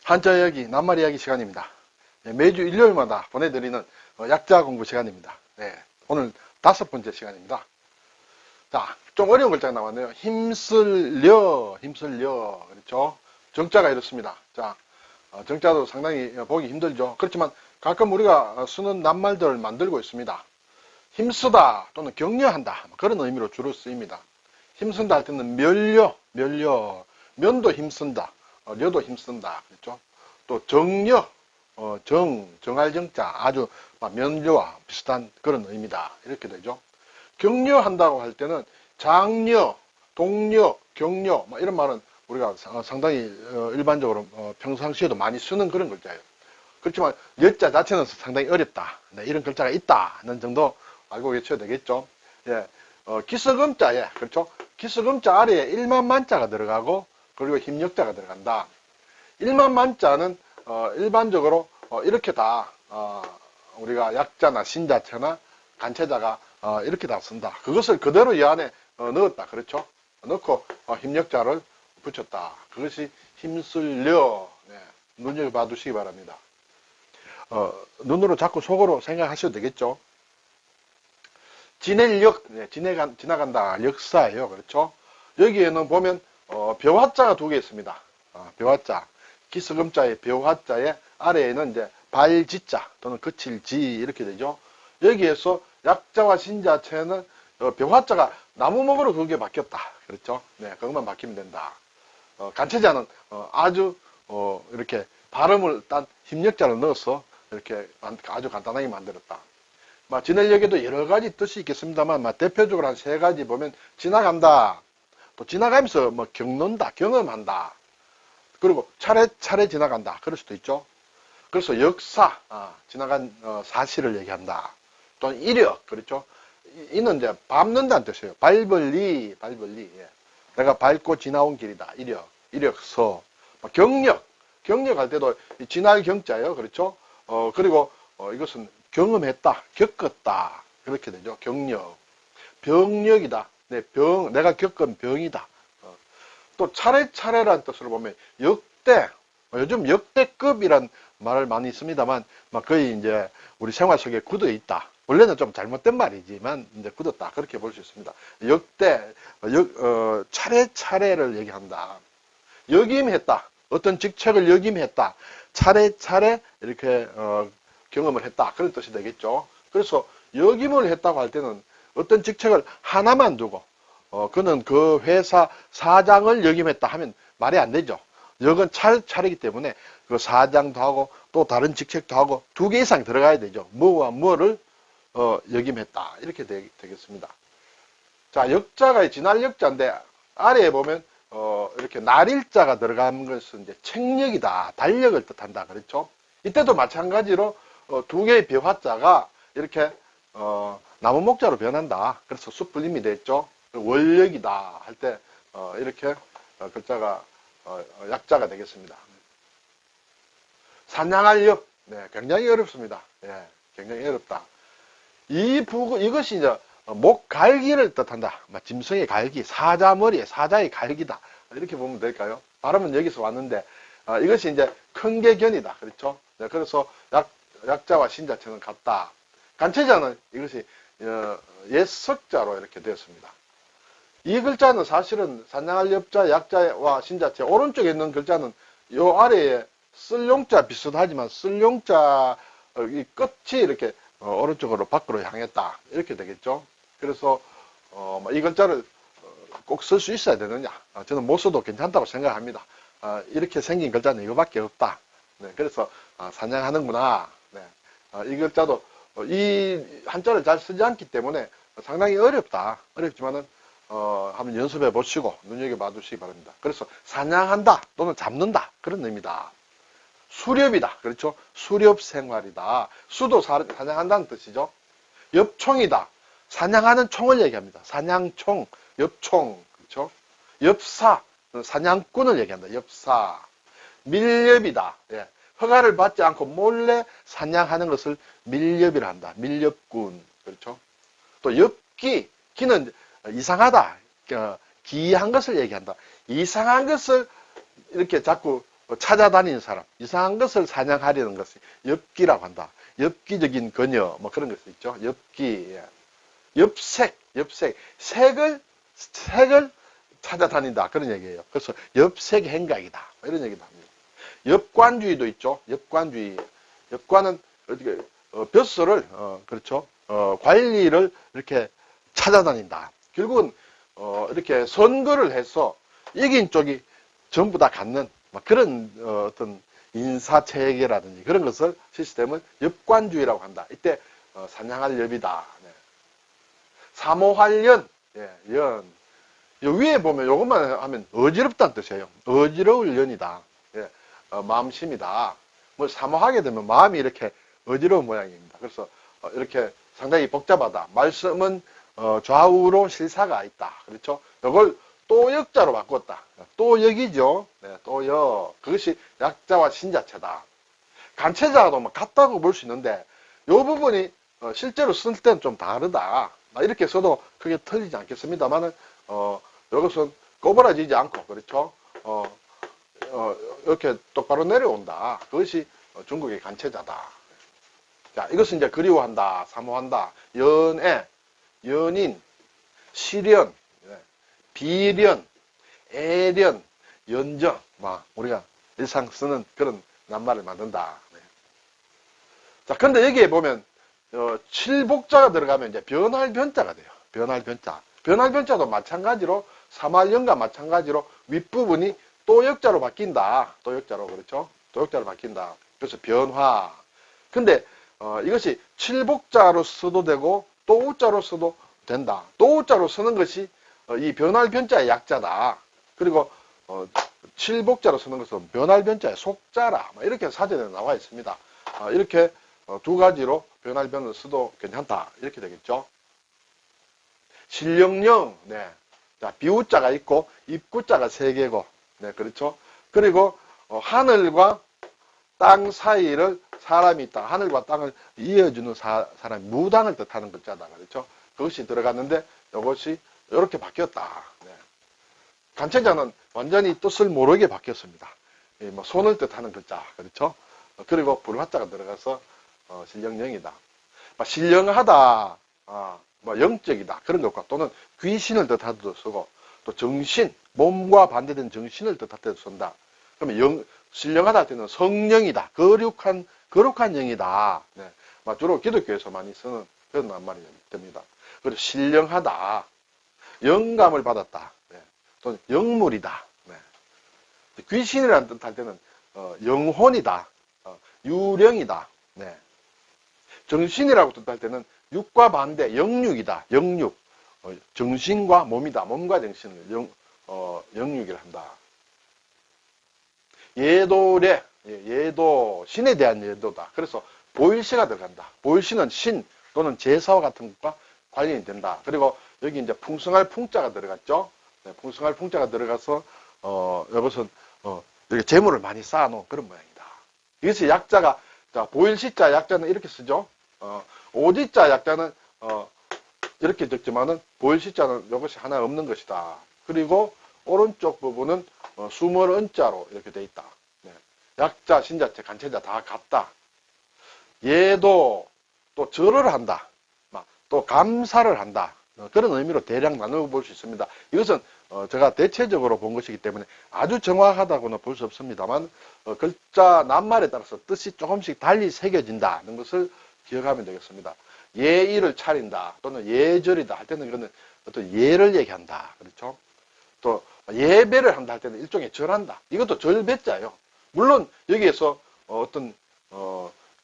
한자 이야기, 낱말 이야기 시간입니다. 매주 일요일마다 보내드리는 약자 공부 시간입니다. 오늘 5번째 시간입니다. 자, 좀 어려운 글자가 나왔네요. 힘쓸려, 그렇죠? 정자가 이렇습니다. 자, 정자도 상당히 보기 힘들죠. 그렇지만 가끔 우리가 쓰는 낱말들을 만들고 있습니다. 힘쓰다 또는 격려한다, 그런 의미로 주로 쓰입니다. 힘쓴다 할 때는 면도 힘쓴다, 려도 힘쓴다, 그렇죠? 또 정려, 정할 정자, 아주 면려와 비슷한 그런 의미다, 이렇게 되죠. 격려한다고 할 때는 장려, 동려, 격려, 이런 말은 우리가 상당히 일반적으로 평상시에도 많이 쓰는 그런 글자예요. 그렇지만 여자 자체는 상당히 어렵다, 이런 글자가 있다는 정도 알고 계셔야 되겠죠. 기서금자, 그렇죠? 기서금자 아래에 일만만자가 들어가고 그리고 힘역자가 들어간다. 일만만자는 일반적으로 이렇게 다 우리가 약자나 신자체나 간체자가 이렇게 다 쓴다. 그것을 그대로 이 안에 넣었다, 그렇죠? 넣고 힘역자를 붙였다. 그것이 힘쓸려. 눈여겨봐 두시기 바랍니다. 눈으로 자꾸 속으로 생각하셔도 되겠죠. 지낼역, 지나간다, 역사예요, 그렇죠? 여기에는 보면 벼화자가 2개 있습니다. 벼화자, 기스금자의 벼화자의 아래에는 이제 발지자 또는 그칠지 이렇게 되죠. 여기에서 약자와 신자체는 벼화자가 나무목으로 그게 바뀌었다, 그렇죠? 그것만 바뀌면 된다. 간체자는 아주 이렇게 발음을 딴 힘역자를 넣어서 이렇게 아주 간단하게 만들었다. 지낼역에도 여러 가지 뜻이 있겠습니다만, 대표적으로 한 3가지 보면, 지나간다, 또 지나가면서 겪는다, 경험한다, 그리고 차례차례 지나간다, 그럴 수도 있죠. 그래서 역사, 지나간 사실을 얘기한다. 또는 이력, 그렇죠. 이는 이제 밟는다는 뜻이에요. 밟을리, 내가 밟고 지나온 길이다, 이력서. 경력할 때도 지날 경자예요, 그렇죠. 그리고 이것은 경험했다, 겪었다, 그렇게 되죠. 경력. 병력이다. 내가 겪은 병이다. 또 차례차례라는 뜻으로 보면 역대, 요즘 역대급이란 말을 많이 씁니다만 거의 이제 우리 생활 속에 굳어 있다. 원래는 좀 잘못된 말이지만 이제 굳었다, 그렇게 볼 수 있습니다. 역대, 차례차례를 얘기한다. 역임했다. 어떤 직책을 역임했다. 차례차례 이렇게 경험을 했다, 그런 뜻이 되겠죠. 그래서 역임을 했다고 할 때는 어떤 직책을 하나만 두고 그는 그 회사 사장을 역임했다 하면 말이 안 되죠. 역은 차례이기 때문에 그 사장도 하고 또 다른 직책도 하고 2개 이상 들어가야 되죠. 뭐와 뭐를 역임했다, 이렇게 되겠습니다. 자, 역자가 지날 역자인데 아래에 보면 이렇게 날일자가 들어간 것은 이제 책력이다, 달력을 뜻한다, 그렇죠? 이때도 마찬가지로 2개의 벼화자가 이렇게 나무목자로 변한다. 그래서 숯불림이 됐죠. 원력이다 할 때 이렇게 글자가 약자가 되겠습니다. 사냥할 역, 굉장히 어렵습니다. 굉장히 어렵다. 이것이 이제 목갈기를 뜻한다. 짐승의 갈기, 사자머리에 사자의 갈기다, 이렇게 보면 될까요? 발음은 여기서 왔는데 이것이 이제 큰개견이다, 그렇죠? 그래서 약자와 신자체는 같다. 간체자는 이것이 옛석자로 이렇게 되었습니다. 이 글자는 사실은 사냥할 역자, 약자와 신자체, 오른쪽에 있는 글자는 요 아래에 쓸용자 비슷하지만 쓸용자 이 끝이 이렇게 오른쪽으로 밖으로 향했다, 이렇게 되겠죠. 그래서 이 글자를 꼭 쓸 수 있어야 되느냐, 저는 못 써도 괜찮다고 생각합니다. 이렇게 생긴 글자는 이거밖에 없다. 그래서 사냥하는구나. 이 글자도 이 한자를 잘 쓰지 않기 때문에 상당히 어렵지만은 한번 연습해 보시고 눈여겨봐 두시기 바랍니다. 그래서 사냥한다 또는 잡는다, 그런 의미다. 수렵이다, 그렇죠? 수렵 생활이다. 수도 사냥한다는 뜻이죠. 엽총이다, 사냥하는 총을 얘기합니다. 사냥총, 엽총, 그렇죠? 엽사, 사냥꾼을 얘기한다. 엽사. 밀렵이다. 허가를 받지 않고 몰래 사냥하는 것을 밀렵이라 한다. 밀렵꾼, 그렇죠? 또 엽기, 기는 이상하다, 기이한 것을 얘기한다. 이상한 것을 이렇게 자꾸 찾아다니는 사람, 이상한 것을 사냥하려는 것이 엽기라고 한다. 엽기적인 그녀, 뭐 그런 것이 있죠. 엽기, 예. 엽색, 색을 찾아다닌다. 그런 얘기예요. 그래서 엽색 행각이다. 이런 얘기도 합니다. 엽관주의도 있죠. 엽관주의. 엽관은 어떻게, 벼슬을, 그렇죠. 관리를 이렇게 찾아다닌다. 결국은, 이렇게 선거를 해서 이긴 쪽이 전부 다 갖는 그런 어떤 인사체계라든지 그런 것을 시스템을 엽관주의라고 한다. 이때 사냥할 엽이다. 네. 사모할 연, 예, 연. 요 위에 보면 요것만 하면 어지럽다는 뜻이에요. 어지러울 연이다. 예, 마음심이다. 뭐 사모하게 되면 마음이 이렇게 어지러운 모양입니다. 그래서 이렇게 상당히 복잡하다. 말씀은 좌우로 실사가 있다. 그렇죠? 이걸 또 역자로 바꿨다. 또 역이죠. 네, 또 역. 그것이 약자와 신자체다. 간체자도 뭐 같다고 볼 수 있는데 이 부분이 실제로 쓸 때는 좀 다르다. 이렇게 써도 크게 틀리지 않겠습니다만은 이것은 꼬부라지지 않고 그렇죠. 이렇게 똑바로 내려온다. 그것이 중국의 간체자다. 자, 이것은 이제 그리워한다, 사모한다, 연애, 연인, 시련, 비련, 애련, 연정, 우리가 일상 쓰는 그런 낱말을 만든다. 네. 자, 근데 여기에 보면 칠복자가 들어가면 이제 변할 변자가 돼요. 변할 변자. 변할 변자도 마찬가지로 사말연과 마찬가지로 윗부분이 또 역자로 바뀐다. 또 역자로 그렇죠. 또 역자로 바뀐다. 그래서 변화. 근데 이것이 칠복자로 써도 되고 또 우자로 써도 된다. 또 우자로 쓰는 것이 이 변할 변자의 약자다. 그리고 칠복자로 쓰는 것은 변할 변자의 속자라. 이렇게 사전에 나와 있습니다. 이렇게 두 가지로 변할 변을 써도 괜찮다. 이렇게 되겠죠. 신령령, 네. 자, 비우자가 있고 입구자가 세 개고, 네, 그렇죠. 그리고 하늘과 땅 사이를 사람이 있다. 하늘과 땅을 이어주는 사람, 무당을 뜻하는 글자다. 그렇죠. 그것이 들어갔는데 이것이 이렇게 바뀌었다. 네. 간체자는 완전히 뜻을 모르게 바뀌었습니다. 뭐 손을 뜻하는 글자, 그렇죠. 그리고 불화자가 들어가서 신령령이다. 신령하다, 뭐 영적이다 그런 것과 또는 귀신을 뜻할 때도 쓰고 또 정신, 몸과 반대된 정신을 뜻할 때도 쓴다. 그러면 신령하다 할 때는 성령이다, 거룩한 영이다. 네. 주로 기독교에서 많이 쓰는 그런 낱말이 됩니다. 그리고 신령하다, 영감을 받았다, 네. 또는 영물이다. 네. 귀신이라는 뜻할 때는 영혼이다, 유령이다. 네. 정신이라고 뜻할 때는 육과 반대 영육이다. 영육. 정신과 몸이다. 몸과 정신을 영육이라 한다. 예도래. 예도. 신에 대한 예도다. 그래서 보일시가 들어간다. 보일시는 신 또는 제사와 같은 것과 관련이 된다. 그리고 여기 이제 풍성할 풍자가 들어갔죠. 네, 풍성할 풍자가 들어가서 이것은 이렇게 재물을 많이 쌓아놓은 그런 모양이다. 이것이 약자가, 자, 보일시자 약자는 이렇게 쓰죠. 오지자 약자는 이렇게 적지만은 보일시자는 이것이 하나 없는 것이다. 그리고 오른쪽 부분은 수물 은자로 이렇게 돼 있다. 네. 약자, 신자체, 간체자 다 같다. 얘도 또 절을 한다. 또 감사를 한다. 그런 의미로 대략 나누어 볼 수 있습니다. 이것은 제가 대체적으로 본 것이기 때문에 아주 정확하다고는 볼 수 없습니다만 글자 낱말에 따라서 뜻이 조금씩 달리 새겨진다는 것을 기억하면 되겠습니다. 예의를 차린다 또는 예절이다 할 때는 이거는 어떤 예를 얘기한다. 그렇죠? 또 예배를 한다 할 때는 일종의 절한다. 이것도 절배자예요. 물론 여기에서 어떤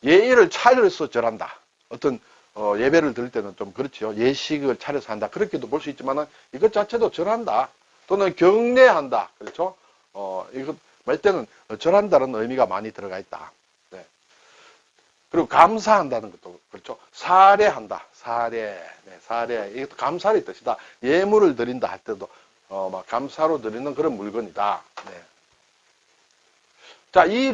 예의를 차려서 절한다. 어떤 예배를 드릴 때는 좀 그렇죠. 예식을 차려서 한다. 그렇게도 볼 수 있지만은 이것 자체도 절한다. 또는 경례한다. 그렇죠? 이것 말 때는 절한다는 의미가 많이 들어가 있다. 네. 그리고 감사한다는 것도 그렇죠. 사례한다. 사례. 네, 사례. 이것도 감사의 뜻이다. 예물을 드린다 할 때도 막 감사로 드리는 그런 물건이다. 네. 자, 이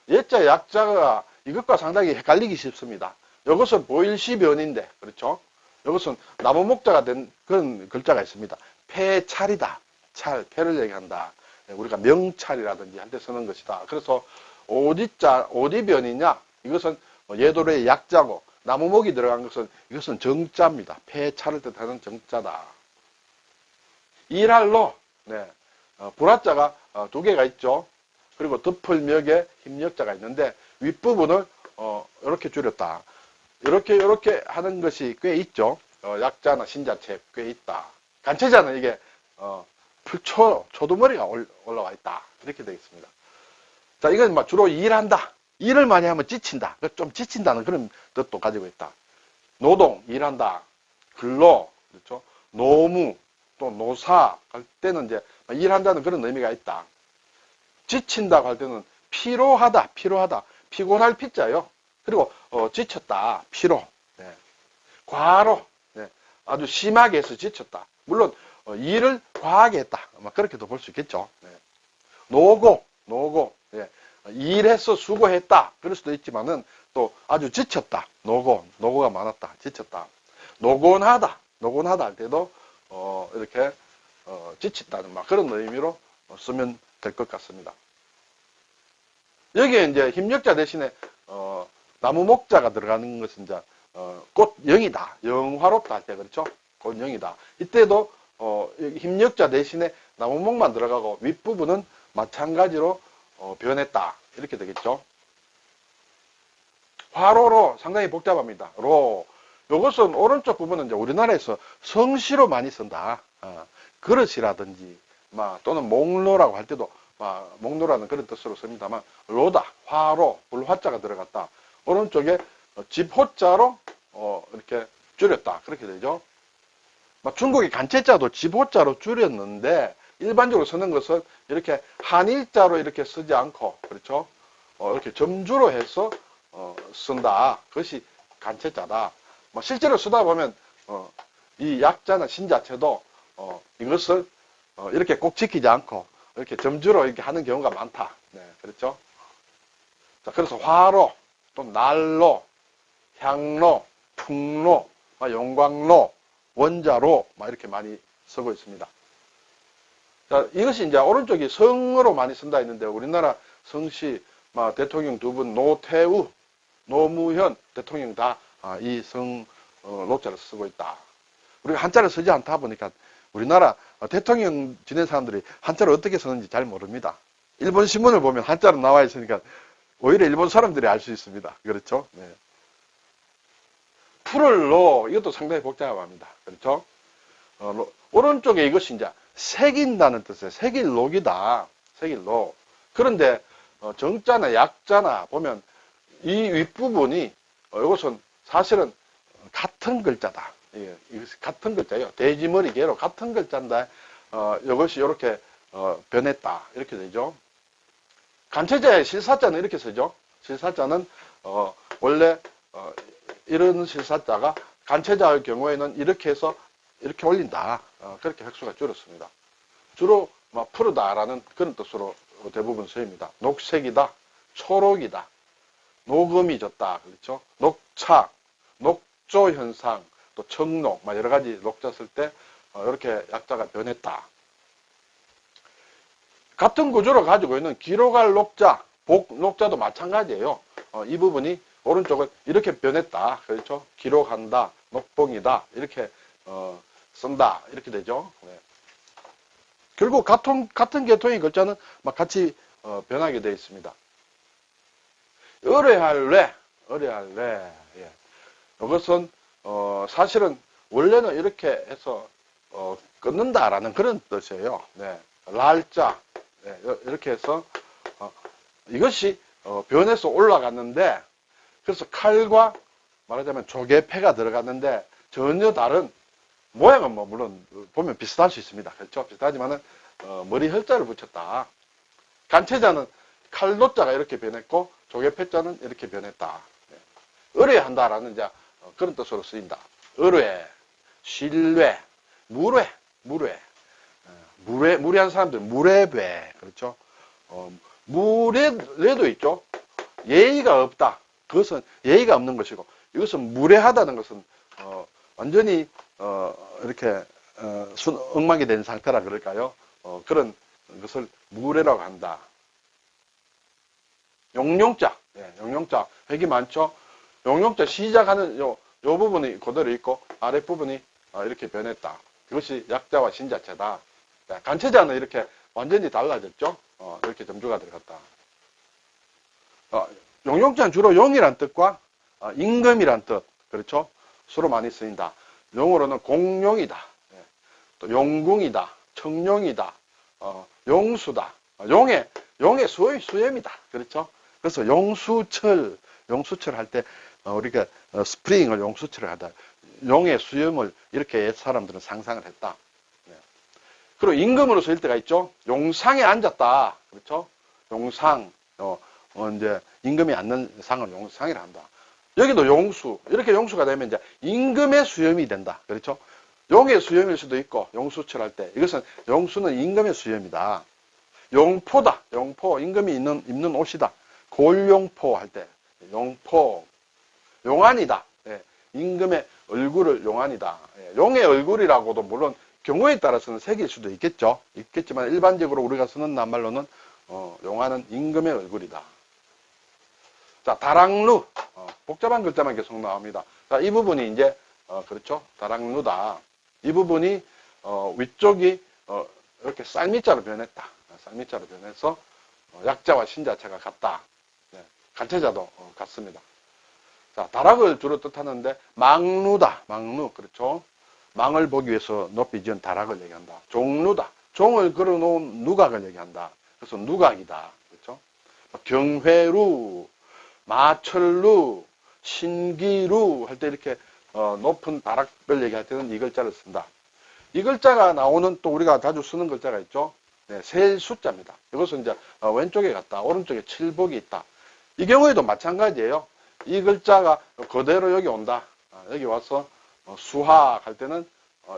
예자 약자가 이것과 상당히 헷갈리기 쉽습니다. 이것은 보일시변인데, 그렇죠? 이것은 나무목자가 된 그런 글자가 있습니다. 폐찰이다. 찰, 폐를 얘기한다. 우리가 명찰이라든지 할 때 쓰는 것이다. 그래서 오디자, 오디변이냐? 이것은 예도로의 약자고, 나무목이 들어간 것은 이것은 정자입니다. 폐차를 뜻하는 정자다. 일할로, 네, 불화자가 두 개가 있죠. 그리고 덮을멱에 힘력자가 있는데 윗부분을 이렇게 줄였다. 이렇게 하는 것이 꽤 있죠. 약자나 신자체 꽤 있다. 간체자는 이게 초두머리가 올라와 있다. 이렇게 되겠습니다. 자, 이건 주로 일한다. 일을 많이 하면 지친다. 좀 지친다는 그런 뜻도 가지고 있다. 노동, 일한다. 근로, 그렇죠. 노무, 또 노사 할 때는 이제 일한다는 그런 의미가 있다. 지친다고 할 때는 피로하다. 피곤할 피자요. 그리고 지쳤다. 피로. 네. 과로. 네. 아주 심하게 해서 지쳤다. 물론 일을 과하게 했다. 그렇게도 볼 수 있겠죠. 네. 노고. 네. 일해서 수고했다. 그럴 수도 있지만은 또 아주 지쳤다. 노고가 많았다. 지쳤다. 노곤하다 할 때도 이렇게 지친다는 그런 의미로 쓰면 될 것 같습니다. 여기에 이제 힘력자 대신에 나무목자가 들어가는 것은 이제 꽃영이다. 영화롭다 할 때 그렇죠. 꽃영이다. 이때도 힘력자 대신에 나무목만 들어가고 윗부분은 마찬가지로 변했다. 이렇게 되겠죠. 화로로 상당히 복잡합니다. 이것은 오른쪽 부분은 이제 우리나라에서 성시로 많이 쓴다. 그릇이라든지 또는 목로라고 할 때도 목로라는 그런 뜻으로 씁니다만 로다, 화로, 불화자가 들어갔다. 오른쪽에 집호자로 이렇게 줄였다. 그렇게 되죠. 중국의 간체자도 집호자로 줄였는데 일반적으로 쓰는 것은 이렇게 한일자로 이렇게 쓰지 않고 그렇죠. 이렇게 점주로 해서 쓴다. 그것이 간체자다. 실제로 쓰다 보면 이 약자나 신자체도 이것을 이렇게 꼭 지키지 않고 이렇게 점주로 이렇게 하는 경우가 많다. 네, 그렇죠. 자, 그래서 화로, 또 날로, 향로, 풍로, 용광로, 원자로 이렇게 많이 쓰고 있습니다. 자, 이것이 이제 오른쪽이 성으로 많이 쓴다 했는데 우리나라 성씨 대통령 두 분 노태우, 노무현 대통령 다 이 성 노자를 쓰고 있다. 우리가 한자를 쓰지 않다 보니까 우리나라 대통령 지낸 사람들이 한자를 어떻게 쓰는지 잘 모릅니다. 일본 신문을 보면 한자로 나와 있으니까 오히려 일본 사람들이 알 수 있습니다. 그렇죠? 네. 풀을 놓, 이것도 상당히 복잡합니다. 그렇죠? 오른쪽에 이것이 이제 새긴다는 뜻이에요. 새길 녹이다. 새길 녹. 그런데 정자나 약자나 보면 이 윗부분이 이것은 사실은 같은 글자다. 이것이 같은 글자예요. 돼지머리 개로 같은 글자인데 이것이 이렇게 변했다. 이렇게 되죠. 간체자의 실사자는 이렇게 쓰죠. 실사자는 원래 이런 실사자가 간체자의 경우에는 이렇게 해서 이렇게 올린다. 그렇게 획수가 줄었습니다. 주로 푸르다라는 그런 뜻으로 대부분 쓰입니다. 녹색이다, 초록이다, 녹음이 졌다, 그렇죠? 녹차, 녹조 현상, 또 청록, 여러 가지 녹자 쓸 때 이렇게 약자가 변했다. 같은 구조를 가지고 있는 기록할 녹자, 복 녹자도 마찬가지예요. 이 부분이 오른쪽은 이렇게 변했다, 그렇죠? 기록한다, 녹봉이다, 이렇게 쓴다, 이렇게 되죠. 네. 결국 같은 계통의 글자는 같이 변하게 되어 있습니다. 의뢰할래. 예. 이것은 사실은 원래는 이렇게 해서 끊는다라는 그런 뜻이에요. 네. 랄자. 네. 이렇게 해서 이것이 변해서 올라갔는데 그래서 칼과 말하자면 조개패가 들어갔는데 전혀 다른 모양은 물론 보면 비슷할 수 있습니다. 그렇죠? 비슷하지만은 머리 혈자를 붙였다. 간체자는 칼노자가 이렇게 변했고 조개패자는 이렇게 변했다. 네. 의뢰한다라는 이제 그런 뜻으로 쓰인다. 의뢰, 신뢰, 무례한 사람들 무례배, 그렇죠? 무례도 있죠. 예의가 없다. 그것은 예의가 없는 것이고 이것은 무례하다는 것은 완전히 이렇게 엉망이 된 상태라 그럴까요? 그런 것을 무례라고 한다. 용용자, 예, 용용자 핵이 많죠. 용용자 시작하는 요 부분이 그대로 있고 아랫부분이 이렇게 변했다. 그것이 약자와 신자체다. 네, 간체자는 이렇게 완전히 달라졌죠. 이렇게 점주가 들어갔다. 용용자는 주로 용이란 뜻과 임금이란 뜻, 그렇죠? 수로 많이 쓰인다. 용어로는 공용이다. 예, 또 용궁이다. 청룡이다. 용수다. 용의 수염이다. 그렇죠? 그래서 용수철 할 때 우리가 스프링을 용수철을 하다. 용의 수염을 이렇게 옛 사람들은 상상을 했다. 네. 그리고 임금으로 쓰일 때가 있죠. 용상에 앉았다. 그렇죠? 용상. 이제 임금이 앉는 상을 용상이라 한다. 여기도 용수. 이렇게 용수가 되면 이제 임금의 수염이 된다. 그렇죠? 용의 수염일 수도 있고 용수철 할 때 이것은 용수는 임금의 수염이다. 용포다. 용포. 임금이 입는 옷이다. 골용포 할 때 용포. 용안이다. 예, 임금의 얼굴을 용안이다. 예, 용의 얼굴이라고도 물론 경우에 따라서는 색일 수도 있겠지만 일반적으로 우리가 쓰는 낱말로는 용안은 임금의 얼굴이다. 자, 다락루. 복잡한 글자만 계속 나옵니다. 자, 이 부분이 이제 그렇죠. 다락루다. 이 부분이 위쪽이 이렇게 쌀밑자로 변했다. 쌀밑자로 변해서 약자와 신자체가 같다. 네, 간체자도 같습니다. 자, 다락을 주로 뜻하는데 망루다. 망루. 그렇죠. 망을 보기 위해서 높이 지은 다락을 얘기한다. 종루다. 종을 걸어놓은 누각을 얘기한다. 그래서 누각이다. 그렇죠. 경회루, 마철루, 신기루 할 때 이렇게 높은 다락을 얘기할 때는 이 글자를 쓴다. 이 글자가 나오는 또 우리가 자주 쓰는 글자가 있죠. 네, 셀 숫자입니다. 이것은 이제 왼쪽에 갔다, 오른쪽에 칠복이 있다. 이 경우에도 마찬가지예요. 이 글자가 그대로 여기 온다. 여기 와서 수학 할 때는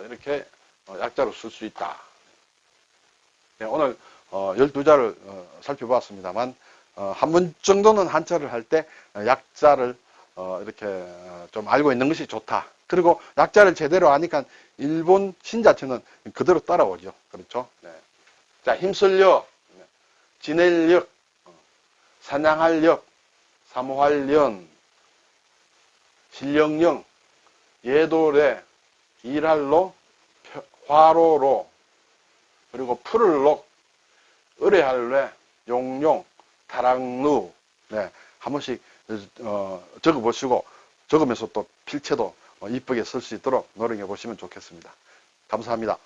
이렇게 약자로 쓸 수 있다. 네, 오늘 12자를 살펴보았습니다만 한 번 정도는 한자를 할 때 약자를 이렇게 좀 알고 있는 것이 좋다. 그리고 약자를 제대로 아니까 일본 신자체는 그대로 따라오죠. 그렇죠? 네. 자, 힘쓸력, 지낼력, 사냥할력, 사모할련, 실령령, 예도래, 일할로, 화로로, 그리고 푸를록, 의뢰할래, 용용, 다락루. 네, 한 번씩 적어보시고 적으면서 또 필체도 이쁘게 쓸 수 있도록 노력해 보시면 좋겠습니다. 감사합니다.